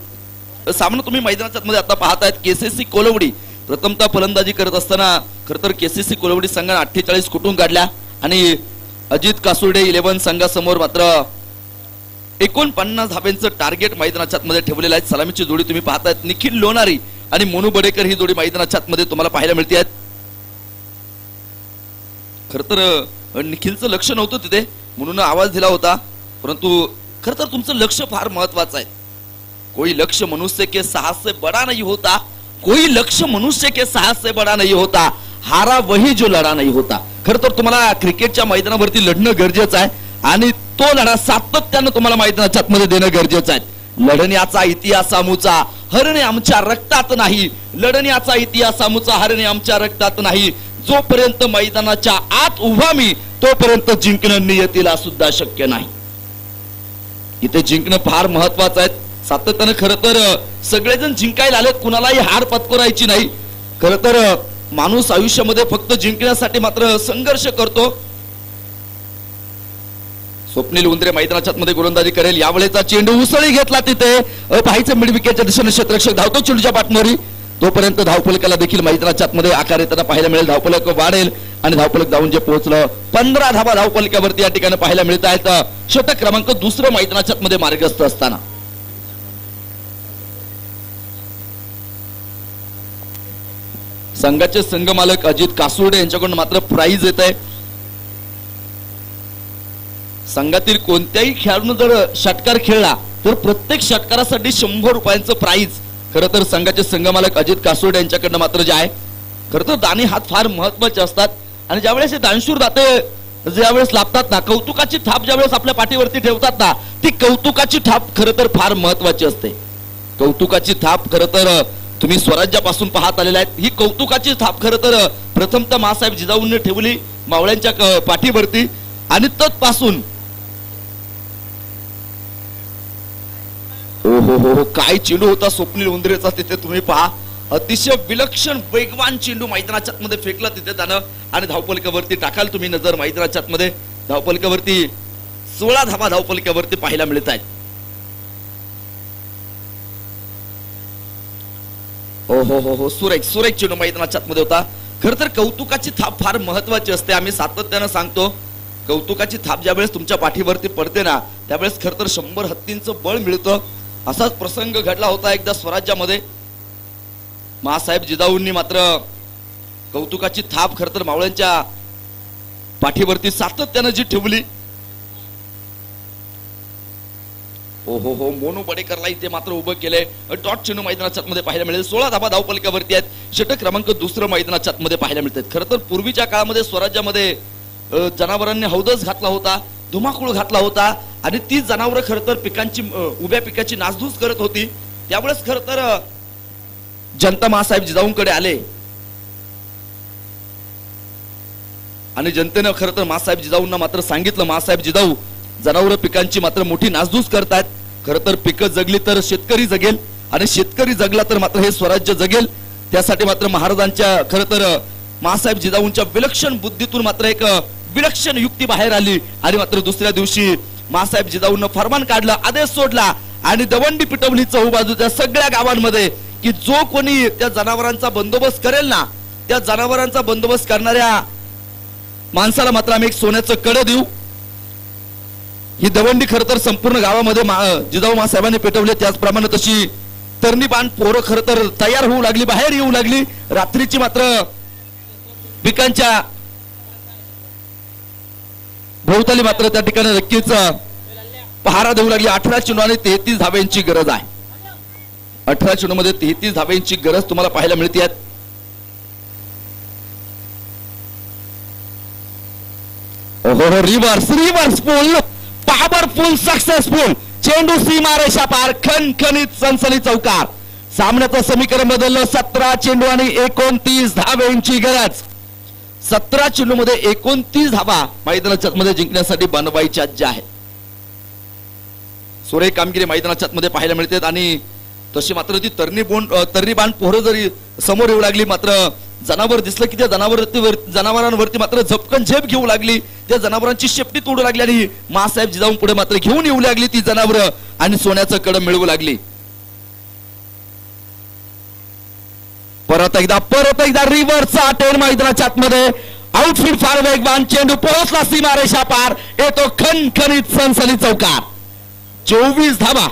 सामना तुम्ही मैदानाच्या मध्ये आता पाहतायत. केसीसी कोलवडी प्रथमतः फलंदाजी करत असताना खरं तर केसीसी कोलवडी संघाने 48 कुटून काढल्या आणि अजित कासुर्डे 11 संघासमोर मात्र 49 धाब्यांचं टार्गेट मैदानाच्या मध्ये ठेवलेलं आहे. सलामीची जोडी तुम्ही पाहतायत. निखिल लोणारी आणि मोनू बडेकर ही जोडी मैदानाच्या मध्ये तुम्हाला पाहायला मिळते. खरं तर निखिलचं लक्ष नव्हतं तिथे म्हणून आवाज दिला होता, परंतु खरं तर तुमचं लक्ष फार महत्वाचं आहे. कोई लक्ष्य मनुष्य के साहस से बड़ा नहीं होता, कोई लक्ष्य मनुष्य के साहस से बड़ा नहीं होता, हारा वही जो लढा नहीं होता. खरं तर तुम्हाला क्रिकेटच्या मैदानावरती लढणं गरजेचं आहे आणि तो लढा सातत्यानं तुम्हाला मैदानाच्या मध्ये देणं गरजेचं आहे. लढण्याचा इतिहास आमूचा हरणे आमच्या रक्तात नाही, लढण्याचा इतिहास आमूचा हरणे आमच्या रक्तात नाही. जोपर्यंत मैदानाच्या आत उभा मी तोपर्यंत जिंकणं नियतीला सुद्धा शक्य नाही. इथे जिंकणं फार महत्वाचं आहे. सातत्यानं खरं तर सगळेजण जिंकायला आलेत, कुणालाही हार पत्करायची नाही. खरं तर माणूस आयुष्यामध्ये फक्त जिंकण्यासाठी मात्र संघर्ष करतो. स्वप्नील उंद्रे मैदानाच्या मध्ये गोलंदाजी करेल. यावेळेचा चेंडू उसळी घेतला तिथे पाहायचं मिड विकेटच्या दिशेने क्षेत्ररक्षक धावतो चेंडूच्या पाठमोरी. तोपर्यंत धावफलकाला देखील मैदानाच्या मध्ये आकार येताना पाहायला मिळेल. धावफलक वाढेल आणि धावफलक धावून जे पोहोचलं 15 धावा धावफलकावरती या ठिकाणी पाहायला मिळत आहेत. षटक क्रमांक दुसरं मैदानाच्या मध्ये मार्गस्थ असताना संघाचे संघमालक अजित कासुर्डे यांच्याकडून मात्र प्राइज येत आहे. संघातील कोणत्याही खेळाडूने जर षटकार खेळला तर प्रत्येक षटकारासाठी 100 रुपयांचं प्राइज खरं तर संघाचे संघमालक अजित कासुर्डे यांच्याकडनं मात्र जे आहे. खरं तर दाणी हात फार महत्वाचे असतात आणि ज्यावेळेस हे दानशूर दाते ज्यावेळेस लाभतात ना, कौतुकाची थाप ज्यावेळेस आपल्या पाठीवरती ठेवतात ना, ती कौतुकाची थाप खरं तर फार महत्वाची असते. कौतुकाची थाप खरं तर तुम्ही स्वराज्यापासून पाहत आलेला आहेत. ही कौतुकाची थाप खरं तर प्रथमतः मासाहेब जिजाऊंनी ठेवली मावळ्यांच्या पाठीवरती आणि तत्पासून हो काय चेंडू होता स्वप्नील उंद्रेचा तिथे तुम्ही पहा. अतिशय विलक्षण वेगवान चेंडू मैदानाच्या मध्ये फेकला तिथे त्यानं आणि धावफलकावरती टाकाल तुम्ही नजर. मैदानाच्या मध्ये धावफलकावरती 16 धावा धावफलकावरती पाहायला मिळत आहेत. हो सुरेख चेंडू मैदानाच्या मध्ये होता. खरं तर कौतुकाची थाप फार महत्वाची असते. आम्ही सातत्यानं सांगतो कौतुकाची थाप ज्यावेळेस तुमच्या पाठीवरती पडते ना त्यावेळेस खरं तर 100 हत्तींचं बळ मिळतं. असाच प्रसंग घडला होता एकदा स्वराज्यामध्ये. महासाहेब जिजाऊंनी मात्र कौतुकाची थाप खरं तर मावळ्यांच्या पाठीवरती सातत्यानं जी ठेवली. हो मोनू बडेकरला इथे मात्र उभं केलंय. डॉट चेंडू मैदानाच्या मध्ये पाहायला मिळेल. 16 धावा धावफलकावरती आहेत. षटक क्रमांक दुसरं मैदानाच्या मध्ये पाहायला मिळतात. खरं तर पूर्वीच्या काळामध्ये स्वराज्यामध्ये जनावरांनी हौदच घातला होता, धुमाकूळ घातला होता आणि ती जनावरं खरं तर पिकांची उभ्या पिकाची नासधूस करत होती. त्यावेळेस खरं तर जनता महासाहेब जिजाऊंकडे आले आणि जनतेनं खरं तर महासाहेब जिजाऊंना मात्र सांगितलं महासाहेब जिजाऊ जनावरं पिकांची मात्र मोठी नासधूस करतायत. खरं तर पिकं जगली तर शेतकरी जगेल आणि शेतकरी जगला तर मात्र हे स्वराज्य जगेल. त्यासाठी मात्र महाराजांच्या खरं तर महासाहेब जिजाऊंच्या विलक्षण बुद्धीतून मात्र एक विलक्षण युक्ती बाहेर आली आणि मात्र दुसऱ्या दिवशी महासाहेब जिजाऊंना फरमान काढलं, आदेश सोडला आणि दवंडी पिटवली चहूबाजूच्या सगळ्या गावांमध्ये की जो कोणी त्या जनावरांचा बंदोबस्त करेल ना त्या जनावरांचा बंदोबस्त करणाऱ्या माणसाला मात्र आम्ही एक सोन्याचं कड देऊ. ही दवंडी खर तर संपूर्ण गावामध्ये जिजाऊ मासाहेबांनी पेटवले, त्याचप्रमाणे तशी तरणी बाण पोरं खर तर तयार होऊ लागली, बाहेर येऊ लागली. रात्रीची मात्र पिकांच्या भोवताली मात्र त्या ठिकाणी नक्कीच पहारा देऊ लागली. 18 चेंडू आणि 33 धाब्यांची गरज आहे. 18 चेंडू मध्ये 33 धाब्यांची गरज तुम्हाला पाहायला मिळते. ओहो, रिव्हर्स रिव्हर्स पूल, पॉवरफुल सक्सेसफुल चेंडू सीमारेषा पार, खणखणीत सनसनी चौकार. सामन्याचं समीकरण बदललं. 17 चेंडू आणि 29 धाब्यांची गरज. 17 चेंडू मध्ये 29 धाबा मैदानाच्या मध्ये जिंकण्यासाठी बनवायच्या ज्या आहेत. सुरेख कामगिरी मैदानाच्या मध्ये पाहायला मिळते. आणि तशी मात्र ती तरणी बाण पोहरं जरी समोर येऊ लागली, मात्र जनावर दिसलं की त्या जनावरांवरती मात्र झपकन झेप घेऊ लागली. त्या जनावरांची शेपटी तोडू लागली आणि मासाहेब जिजाऊ पुढे मात्र घेऊन येऊ लागली ती जनावर आणि सोन्याचं कडं मिळवू लागली. परत एकदा रिव्हर्सचा अटेन मैदानाच्या आतमध्ये. आउटफील्ड फार वेगवान, चेंडू पोहोचला सीमारेषा पार, येतो खणखणीत सनसनी चौकार. 24 धाबा.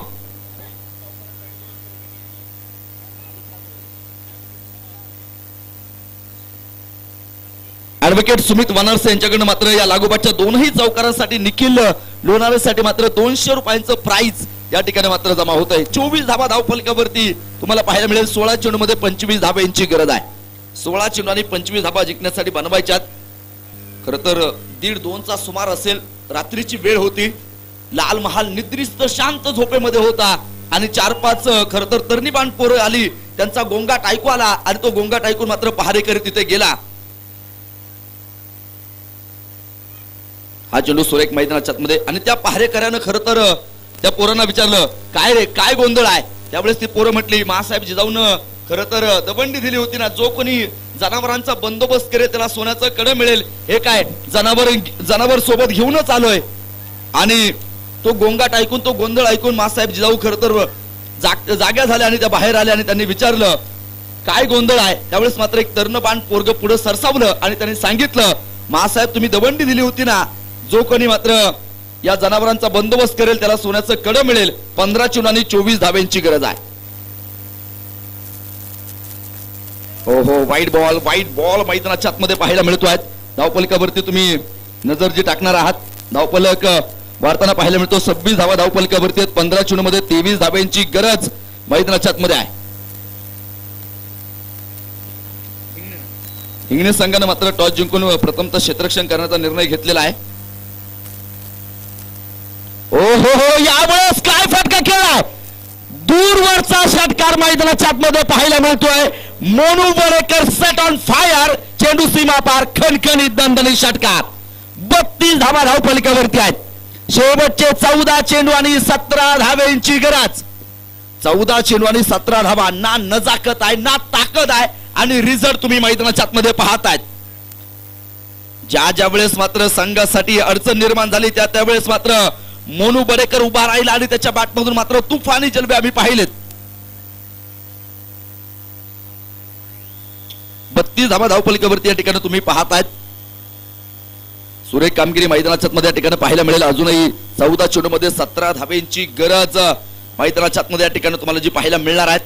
ऍडव्होकेट सुमित वनर्स यांच्याकडून मात्र या लागोपाठच्या दोनही चौकारांसाठी निखिल लोणावळेसाठी मात्र 200 रुपयांचं प्राइज या ठिकाणी मात्र जमा होत आहे. 24 धाबा धावफलकावरती तुम्हाला पाहायला मिळेल. 16 चेंडू मध्ये 25 धाब्यांची गरज आहे. 16 चेंडू आणि 25 धाबा जिंकण्यासाठी बनवायच्यात. खर तर 1:30चा सुमार असेल, रात्रीची वेळ होती. लाल महाल निद्रिस्त शांत झोपेमध्ये होता आणि 4-5 खर तर तरणी बाण पोरं आली. त्यांचा गोंगाट ऐकू आला आणि तो गोंगाट ऐकून मात्र पहारेकरी तिथे गेला. हा चेंडू सुरेख मैदानाच्या मध्ये आणि त्या पहारेकऱ्यानं खर तर त्या पोरांना विचारलं, काय रे, काय गोंधळ आहे. त्यावेळेस ती पोरं म्हटली, मासाहेब जिजाऊन खर तर दबंडी दिली होती ना, जो कोणी जनावरांचा बंदोबस्त करेल त्याला सोन्याचं कडं मिळेल. हे काय जनावर सोबत घेऊनच आलोय. आणि तो गोंगाट ऐकून, तो गोंधळ ऐकून मासाहेब जिजाऊ खर तर जाग्या झाल्या आणि त्या बाहेर आल्या आणि त्यांनी विचारलं, काय गोंधळ आहे. त्यावेळेस मात्र एक तर्ण बाण पोरग पुढे सरसावलं आणि त्यांनी सांगितलं, मासाहेब तुम्ही दबंडी दिली होती ना, जो कोणी मात्र या जनावरांचा बंदोबस्त करेल त्याला सोन्याचं कडं मिळेल. 15 चेंडू आणि 24 धाब्यांची गरज आहे. हो, व्हाईट बॉल मैदानाच्या आतमध्ये पाहायला मिळतोय. धावफलकावरती तुम्ही नजर जी टाकणार आहात, धावफलक वाढताना पाहायला मिळतो. 26 धावा धावफलकावरती आहेत. 15 चेंडू मध्ये 23 धाब्यांची गरज मैदानाच्या आतमध्ये आहे. इंग्लिश संघाने मात्र टॉस जिंकून प्रथमतः क्षेत्ररक्षण करण्याचा निर्णय घेतलेला आहे. ओहो, यावेळेस काय फटका खेळला. दूरवरचा षटकार मैदानाच्या आतमध्ये पाहायला मिळतोय. Monu Badekar set on fire, चेंडू सीमा पार, खणखणीत दणदणीत षटकार. 32 धावा धावफलकावरती आहेत. शेवटचे 14 चेंडू आणि 17 धाब्यांची गरज. 14 चेंडू आणि 17 धावा. ना नजाकत आहे, ना ताकद आहे आणि रिझल्ट तुम्ही मैदानाच्या आतमध्ये पाहतायत. ज्या वेळेस मात्र संघासाठी अडचण निर्माण झाली त्यावेळेस मात्र मोनू बडेकर उभा राहिला आणि त्याच्या बॅटमधून मात्र तुफानी जलबे आम्ही पाहिलेत. 32 धावा धावफलकावरती या ठिकाणी तुम्ही पाहतायत. सुरेख कामगिरी मैदानाच्या मध्ये या ठिकाणी पाहायला मिळेल. अजूनही 14 चेंडू मध्ये 17 धाब्यांची गरज मैदानाच्या मध्ये या ठिकाणी तुम्हाला जी पाहायला मिळणार आहेत.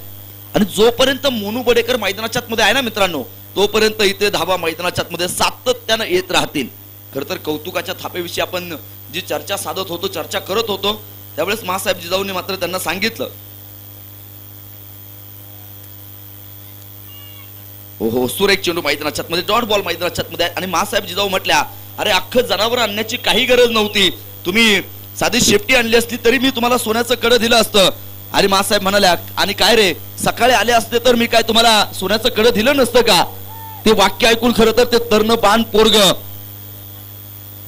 आणि जोपर्यंत मोनू बडेकर मैदानाच्या मध्ये आहे ना मित्रांनो, तोपर्यंत इथे धावा मैदानाच्या मध्ये सातत्यानं येत राहतील. खर तर कौतुकाच्या थापेविषयी आपण जी चर्चा साधत होतो, चर्चा करत होतो, त्यावेळेस मासाहेब जिजाऊंनी मात्र त्यांना सांगितलं, ओहो सुरेख चेंडू मैदानाच्या मध्ये, डॉट बॉल मैदानाच्या मध्ये आणि मासाहेब जिजाऊ म्हटल्या, अरे अख्खं जनावर आणण्याची काही गरज नव्हती, तुम्ही साधी शेपटी आणली असती तरी मी तुम्हाला सोन्याचं कडं दिलं असतं. आणि मासाहेब म्हणाल्या, आणि काय रे, सकाळी आले असते तर मी काय तुम्हाला सोन्याचं कडं दिलं नसतं का. ते वाक्य ऐकून खरं तर ते तर्ण बाण पोरग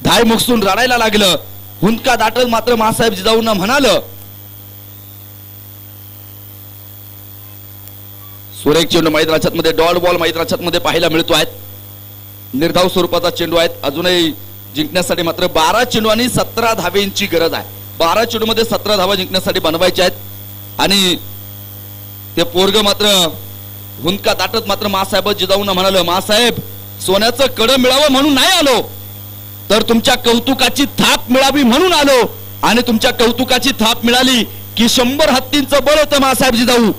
धाय मुकसून रडायला लागलं. हुंदका दाटत मात्र मासाहेब जिजाऊंना म्हणालं, सुरेख चेंडू मैदानाच्या मध्ये, डॉट बॉल मैदानाच्या मध्ये पाहायला मिळतो आहे. निर्धाव स्वरूपाचा चेंडू आहे. अजूनही जिंकण्यासाठी मात्र 12 चेंडू आणि 17 धाब्यांची गरज आहे. 12 चेंडू मध्ये 17 धावा जिंकण्यासाठी बनवायच्या आहेत. आणि ते पोरग मात्र हुंदका दाटत मात्र मासाहेब जिजाऊंना म्हणालं, मासाहेब सोन्याचं कडं मिळावं म्हणून नाही आलो, तर तुमच्या कौतुकाची थाप मिळावी म्हणून आलो. आणि तुमच्या कौतुकाची थाप मिळाली की 100 हत्तींचं बळ होतं मासाहेब जिजाऊ.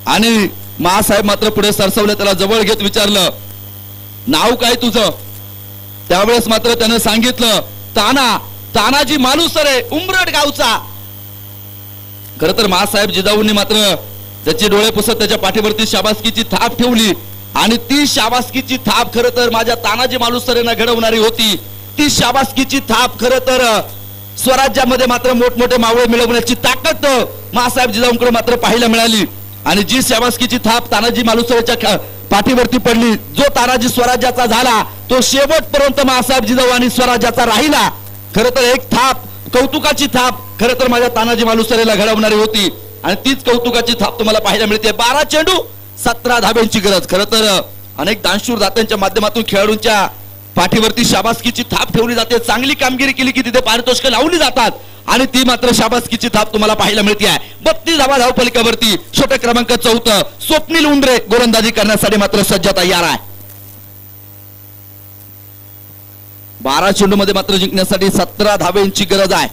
आणि मासाहेब मात्र पुढे सरसवले, त्याला जवळ घेत विचारलं, नाव काय तुझं? त्यावेळेस मात्र त्यानं सांगितलं, तानाजी मालुसरे, उंबरठ गावचा. खर तर मासाहेब जिजाऊंनी मात्र त्याचे डोळे पुसत त्याच्या पाठीवरती शाबासकीची थाप ठेवली. आणि ती शाबासकीची थाप खर तर माझ्या तानाजी मालुसरेंना घडवणारी होती. ती शाबासकीची थाप खर तर स्वराज्यामध्ये मात्र मोठमोठे मावळे मिळवण्याची ताकद मासाहेब जिजाऊंकडे मात्र पाहायला मिळाली. आणि जी शाबासकीची थाप तानाजी मालुसरेच्या पाठीवरती पडली, जो तानाजी स्वराज्याचा झाला तो शेवटपर्यंत मासाहेब जिजाऊ आणि स्वराज्याचा राहिला. खर तर एक थाप, कौतुकाची थाप खर तर माझ्या तानाजी मालुसरेला घडवणारी होती. आणि तीच कौतुकाची थाप तुम्हाला पाहायला मिळते. 12 चेंडू 17 धाब्यांची गरज. खर तर अनेक दानशूर दात्यांच्या माध्यमातून खेळाडूंच्या पाठीवरती शाबासकीची थाप ठेवली जाते. चांगली कामगिरी केली की तिथे पारितोषिकं लावली जातात आणि ती मात्र शाबासकीची थाप तुम्हाला पाहायला मिळते आहे. 32 धावा धावफलकावरती षटक क्रमांक 4 स्वप्नील उंद्रे गोलंदाजी करण्यासाठी मात्र सज्ज तयार आहे. 12 चेंडू मध्ये मात्र जिंकण्यासाठी 17 धाब्यांची गरज आहे.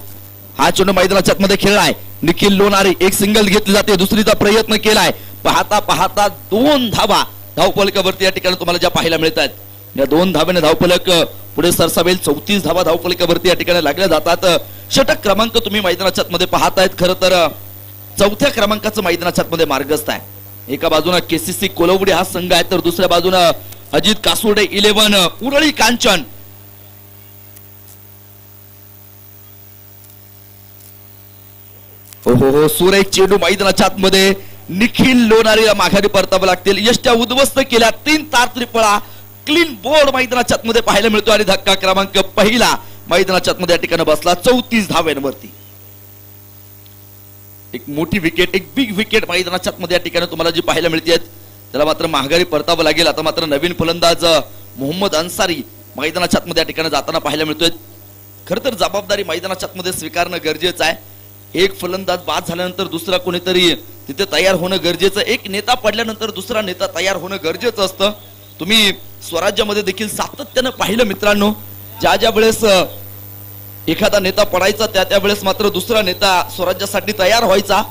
हा चेंडू मैदानाच्या आतमध्ये खेळलाय. निखिल लोणारी एक सिंगल घेतली जाते, दुसरीचा प्रयत्न केलाय. पाहता पाहता 2 धावा धावफलकावरती या ठिकाणी तुम्हाला ज्या पाहायला मिळत आहेत. या 2 धाब्याने धावफलक पुढे सरसावेल. 34 धावा धावफलकावरती या ठिकाणी लागल्या जातात. षटक क्रमांक तुम्ही मैदानाच्या आतमध्ये पाहतायत. खरं तर 4थ्या क्रमांकाचं मैदानाच्या आतमध्ये मार्गस्थ आहे. एका बाजूला केसीसी कोलवडी हा संघ आहे, तर दुसऱ्या बाजूला अजित कासोडे 11 उरळी कांचन. हो सुरेख चेंडू मैदानाच्या आतमध्ये निखिल लोणारीला माघारी परतावं लागतील. यष्ट्या उद्ध्वस्त केल्या. 3 तार त्रिफळा क्लीन बोर्ड मैदानाच्या आतमध्ये पाहायला मिळतो. आणि धक्का क्रमांक पहिला मैदानाच्या आतमध्ये या ठिकाणी बसला 34 धाव्यांवरती. एक मोठी विकेट, एक बिग विकेट मैदानाच्या आतमध्ये या ठिकाणी तुम्हाला जी पाहायला मिळते त्याला मात्र माघारी परतावं लागेल. आता मात्र नवीन फलंदाज मोहम्मद अन्सारी मैदानाच्या आतमध्ये या ठिकाणी जाताना पाहायला मिळतोय. खरं तर जबाबदारी मैदानाच्या आतमध्ये स्वीकारणं गरजेचं आहे. एक फलंदाज बाद झाल्यानंतर दुसरा कोणीतरी तिथे तयार होणं गरजेचं. एक नेता पडल्यानंतर दुसरा नेता तयार होणं गरजेचं असतं. तुम्ही स्वराज्यामध्ये देखील सातत्यानं पाहिलं मित्रांनो, ज्या वेळेस एखादा नेता पडायचा त्या वेळेस मात्र दुसरा नेता स्वराज्यासाठी तयार व्हायचा.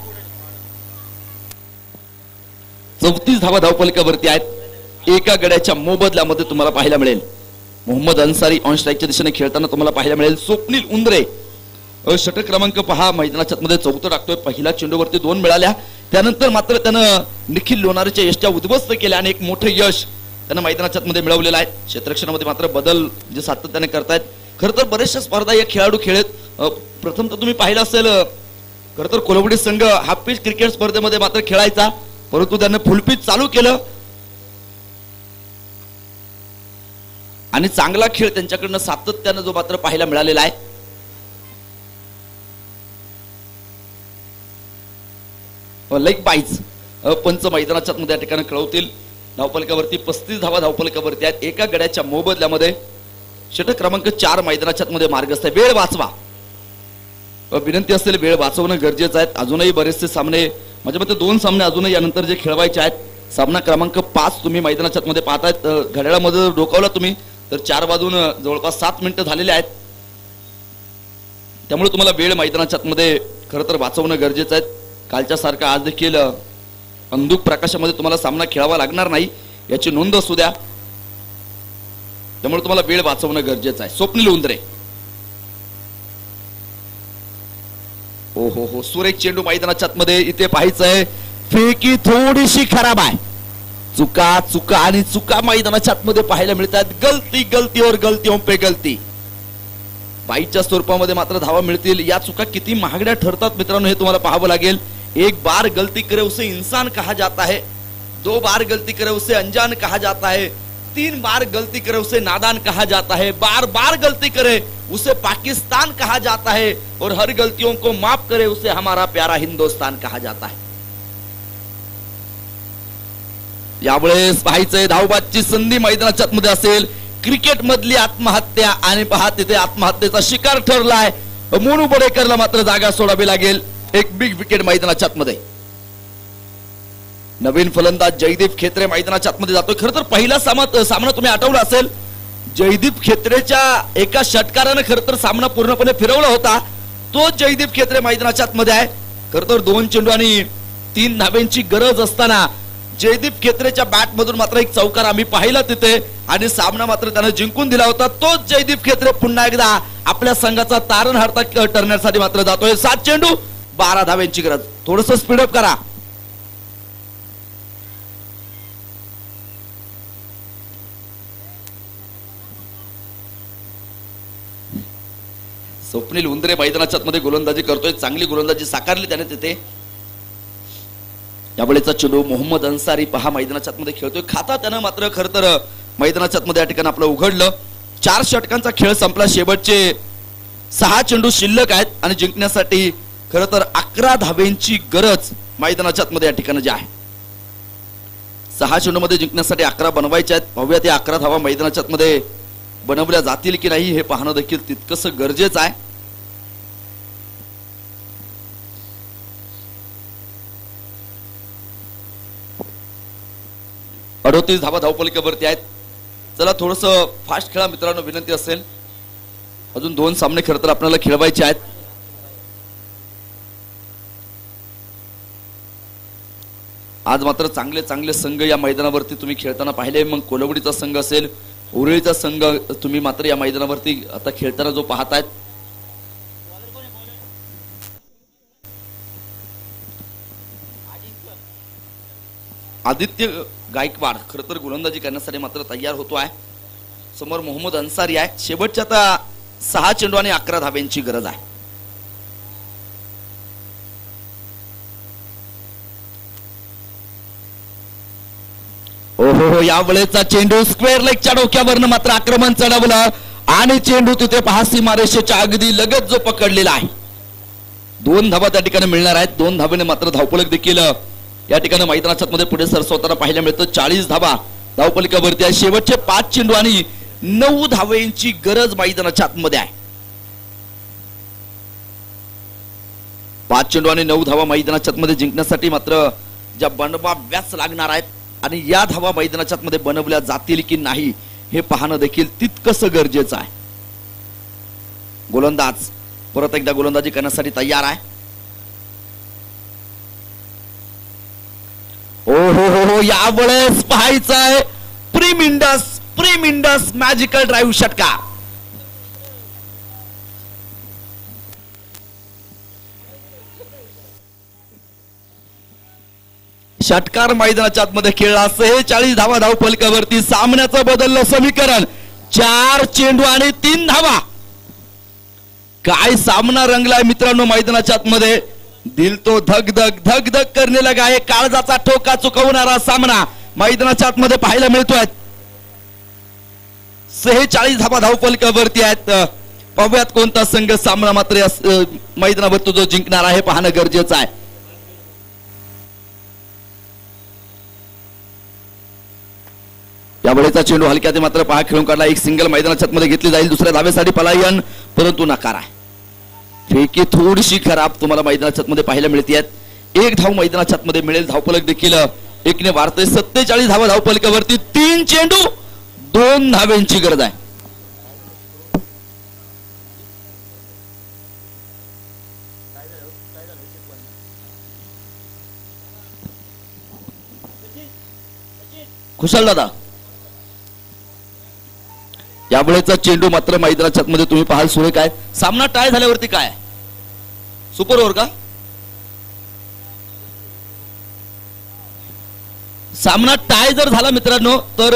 34 धावा धावफलकावरती आहेत. एका गड्याच्या मोबदल्यामध्ये तुम्हाला पाहायला मिळेल मोहम्मद अन्सारी ऑन स्ट्राईकच्या दिशेने खेळताना तुम्हाला पाहायला मिळेल. स्वप्नील उंद्रे षटक क्रमांक 5 मैदानाच्या मध्ये 4 टाकतोय. पहिल्या चेंडूवरती 2 मिळाल्या. त्यानंतर मात्र त्यानं निखिल लोणारीच्या यष्ट्या उद्ध्वस्त केल्या आणि एक मोठं यश त्यानं मैदानाच्या मध्ये मिळवलेलं आहे. क्षेत्ररक्षणामध्ये मात्र बदल जे सातत्याने करतायत. खरं तर बरेचशा स्पर्धा या खेळाडू खेळत. प्रथम तर तुम्ही पाहिलं असेल, खरं तर कोलवडी संघ हाफ पिच क्रिकेट स्पर्धेमध्ये मात्र खेळायचा, परंतु त्यानं फुल पिच चालू केलं आणि चांगला खेळ त्यांच्याकडनं सातत्यानं जो मात्र पाहायला मिळालेला आहे. लेग बाईज पंच मैदानाच्या मध्ये या ठिकाणी खेळवतील. धावफलकावरती 35 धावा धावफलकावरती आहेत. एका गड्याच्या मोबदल्यामध्ये षटक क्रमांक 4 मैदानाच्या मध्ये मार्गस्थ आहे. वेळ वाचवा, विनंती असेल वेळ वाचवणं गरजेचं आहे. अजूनही बरेचसे सामने, माझ्या मते 2 सामने अजूनही यानंतर जे खेळवायचे आहेत. सामना क्रमांक 5 तुम्ही मैदानाच्या मध्ये पाहतायत. घड्याळामध्ये डोकावला तुम्ही तर 4 वाजून जवळपास 7 मिनिटं झालेले आहेत. त्यामुळे तुम्हाला वेळ मैदानाच्या मध्ये खरं तर वाचवणं गरजेचं आहे. कालच्या सारखा आज देखील अंधुक प्रकाशामध्ये तुम्हाला सामना खेळावा लागणार नाही याची नोंद असू द्या. त्यामुळे तुम्हाला वेळ वाचवणं गरजेचं आहे. स्वप्नील उंद्रे हो सुरेख चेंडू मैदानाच्या मध्ये इथे पाहायचंय. फेकी थोडीशी खराब आहे. चुका आणि चुका मैदानाच्या मध्ये पाहायला मिळतात. गलती और गलतियों पे गलती. बाईच्या स्वरूपामध्ये मात्र धावा मिळतील. या चुका किती महागड्या ठरतात मित्रांनो हे तुम्हाला पाहावं लागेल. 1 बार गलती करे उसे इंसान कहा जाता है, 2 बार गलती करे उसे अनजान कहा जाता है, 3 बार गलती करे उसे नादान कहा जाता है, बार गलती करे उसे पाकिस्तान कहा जाता है और हर गलतियों को माफ करे उसे हमारा प्यारा हिंदुस्तान कहा जाता है. यावेळेस पाहायचंय धावबादची संधी मैदानाच्या मध्ये असेल. क्रिकेट मधली आत्महत्या आणि पहा तिथे आत्महत्येचा शिकार ठरलाय. मोनू बडेकरला मात्र जागा सोडावी लागेल. एक बिग विकेट मैदानाच्या मध्ये. नवीन फलंदाज जयदीप खेत्रे मैदानाच्या मध्ये जातोय. खरं तर पहिला सामना तुम्ही आठवला असेल, जयदीप खेत्रेच्या एका षटकाराने खरं तर सामना पूर्णपणे फिरवला होता. तो जयदीप खेत्रे मैदानाच्या आतमध्ये आहे. खर तर 2 चेंडू आणि 3 धाब्यांची गरज असताना जयदीप खेत्रेच्या बॅट मधून मात्र एक चौकार आम्ही पाहिला तिथे आणि सामना मात्र त्याने जिंकून दिला होता. तोच जयदीप खेत्रे पुन्हा एकदा आपल्या संघाचा तारणहार ठरण्यासाठी मात्र जातोय. 7 चेंडू 12 धाब्यांची गरज. थोडस स्पीडअप करा. स्वप्नील उंदरे मैदानाच्या मध्ये गोलंदाजी करतोय. चांगली गोलंदाजी साकारली त्याने तिथे. यावेळेचा चेंडू मोहम्मद अन्सारी पहा मैदानाच्या मध्ये खेळतोय. खाता त्यानं मात्र खर तर मैदानाच्या मध्ये या ठिकाणी आपलं उघडलं. 4 षटकांचा खेळ संपला. शेवटचे 6 चेंडू शिल्लक आहेत आणि जिंकण्यासाठी खर तर 11 धाब्यांची गरज मैदानाच्या मध्ये या ठिकाणी जी आहे. 6 चेंडू मध्ये जिंकण्यासाठी 11 बनवायचे आहेत. पाहूया ते 11 धावा मैदानाच्या मध्ये बनवल्या जातील की नाही हे पाहणं देखील तितकंच गरजेचं आहे. अडोतीस धावा धावपलिकेवरती आहेत. चला थोडस फास्ट खेळा मित्रांनो, विनंती असेल. अजून 2 सामने खरं तर आपल्याला खेळवायचे आहेत. आज मात्र चांगले चांगले संघ या मैदानावरती तुम्ही खेळताना पाहिले. मग कोलवडीचा संघ असेल, उरळीचा संघ तुम्ही मात्र या मैदानावरती आता खेळताना जो पाहतायत. आदित्य गायकवाड खर तर गोलंदाजी करण्यासाठी मात्र तयार होतो आहे. समोर मोहम्मद अन्सारी आहे. शेवटच्या आता 6 चेंडू आणि 11 धाब्यांची गरज आहे. ओहो, या वेळेचा चेंडू स्क्वेअर लेगच्या डोक्यावरनं मात्र आक्रमण चढवलं आणि चेंडू तिथे पहा सीमारेषेच्या अगदी लगत जो पकडलेला आहे. 2 धावा त्या ठिकाणी मिळणार आहेत. 2 धावेने मात्र धावपळक देखील या ठिकाणी मैदानाच्या मध्ये पुढे सरसवताना पाहायला मिळतं. 40 धावा धावपलिकावरती आहे. शेवटचे 5 चेंडू आणि 9 धावेंची गरज मैदानाच्या आतमध्ये आहे. 5 चेंडू आणि 9 धावा मैदानाच्या मध्ये जिंकण्यासाठी मात्र ज्या बनवाव्याच लागणार आहेत आणि या धावा मैदानाच्या मध्ये बनवल्या जातील की नाही हे पाहणं देखील तितकंच गरजेचं आहे. गोलंदाज परत एकदा गोलंदाजी करण्यासाठी तयार आहे. ओ हो, यावेळेस पाहायचं आहे प्रीमिंडस मॅजिकल ड्राईव्ह षटकार. षटकार मैदानाच्या आतमध्ये खेळला. 46 धावा धावफलकावरती. सामन्याचं बदललं समीकरण. 4 चेंडू आणि 3 धावा. काय सामना रंगलाय मित्रांनो मैदानाच्या आतमध्ये. दिल तो धक धक करने लगा आहे. काळजाचा ठोका चुकवणारा सामना मैदानाच्या आतमध्ये पाहायला मिळतोय. 46 धावा धावफलकावरती आहेत. पाहूयात कोणता संघ सामना मात्र मैदानावर जो जिंकणार आहे पाहणं गरजेचं आहे. यावेळेचा चेंडू हलक्यात मात्र पहा खेळून काढला. एक सिंगल मैदानाच्या मध्ये घेतली जाईल. दुसऱ्या धावेसाठी पलायन, परंतु नकार आहे. फेकी थोडीशी खराब तुम्हाला मैदानाच्या मध्ये पाहायला मिळते. 1 धाव मैदानाच्या मध्ये मिळेल. धावफलक देखील 1 ने वाढतोय. 47 धावा धावफलकावरती. 3 चेंडू 2 धाव्यांची गरज आहे. खुशाल दादा, यावेळेचा चेंडू मात्र मैदानाच्या मध्ये तुम्ही पाहाल सुरे काय सामना टाय झाल्यावरती काय सुपर ओव्हर का सामना टाय जर झाला मित्रांनो तर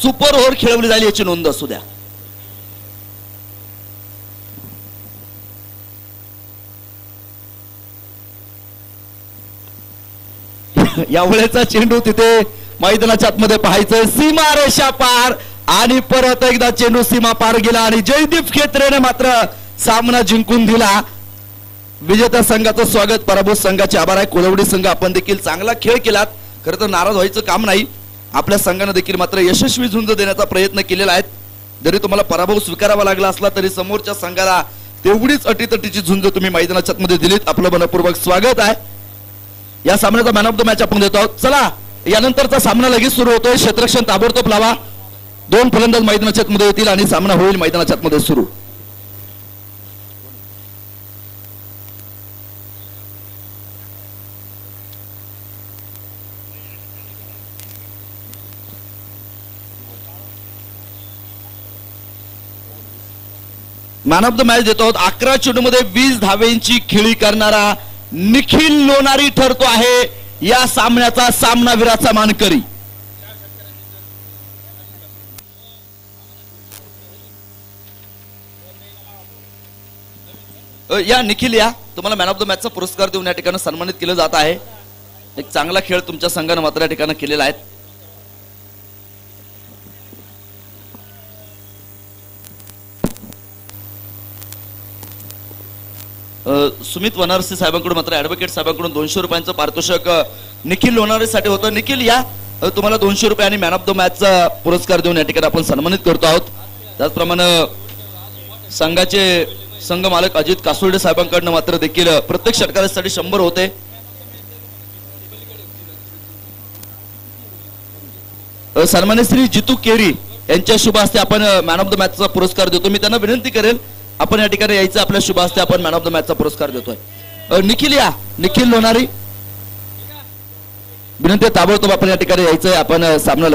सुपर ओव्हर खेळवली जाईल याची नोंद असू द्या. यावेळेचा चेंडू तिथे मैदानाच्या आतमध्ये पाहायचंय. सीमारेषा पार आणि परत एकदा चेंडू सीमा पार गेला आणि जयदीप खेत्रेने मात्र सामना जिंकून दिला. विजेत्या संघाचं स्वागत, पराभूत संघाचे आभार आहे. कोलवडी संघ आपण देखील चांगला खेळ केलात. खरं तर नाराज व्हायचं काम नाही. आपल्या संघाने देखील मात्र यशस्वी झुंज देण्याचा प्रयत्न केलेला आहे. जरी तुम्हाला पराभव स्वीकारावा लागला असला तरी समोरच्या संघाला तेवढीच अटीतटीची झुंज तुम्ही मैदानाच्या मध्ये दिलीत. आपलं मनपूर्वक स्वागत आहे. या सामन्याचा मॅन ऑफ द मॅच आपण देतो आहोत. चला यानंतरचा सामना लगेच सुरू होतोय. क्षेत्ररक्षण ताबडतोब लावा. 2 फलंदाज मैदानाच्या मध्ये येतील आणि सामना होईल मैदानाच्या मध्ये सुरू. मॅन ऑफ द मॅच देतो आहोत 11 चेंडूमध्ये 20 धावेंची खेळी करणारा निखिल लोणारी ठरतो आहे या सामन्याचा सामनावीराचा मानकरी. या निखिल या तुम्हाला मॅन ऑफ द मॅचचा पुरस्कार देऊन या ठिकाणी सन्मानित केलं जात आहे. एक चांगला खेळ तुमच्या संघाने मात्र या ठिकाणी केलेला आहे. सुमित वनारसी साहेबांकडून मात्र ऍडव्होकेट साहेबांकडून 200 रुपयांचं पारितोषिक निखिल लोणारीसाठी होतं. निखिल या तुम्हाला 200 रुपये आणि मॅन ऑफ द मॅचचा पुरस्कार देऊन या ठिकाणी आपण सन्मानित करतो आहोत. त्याचप्रमाणे संघाचे संघ मालक अजित कासोडे साहेबांकडून मात्र देखील प्रत्येक षटकारासाठी 100 होते. सन्मान्य श्री जितू केरी यांच्या शुभ हस्ते आपण मॅन ऑफ द मॅचचा पुरस्कार देतो. मी त्यांना विनंती करेल आपण या ठिकाणी यायचं आपल्या शुभ हस्ते आपण मॅन ऑफ द मॅचचा पुरस्कार देतोय. निखिल या निखिल लोणारी विनंती ताबडतोब आपण या ठिकाणी यायचंय आपण सामना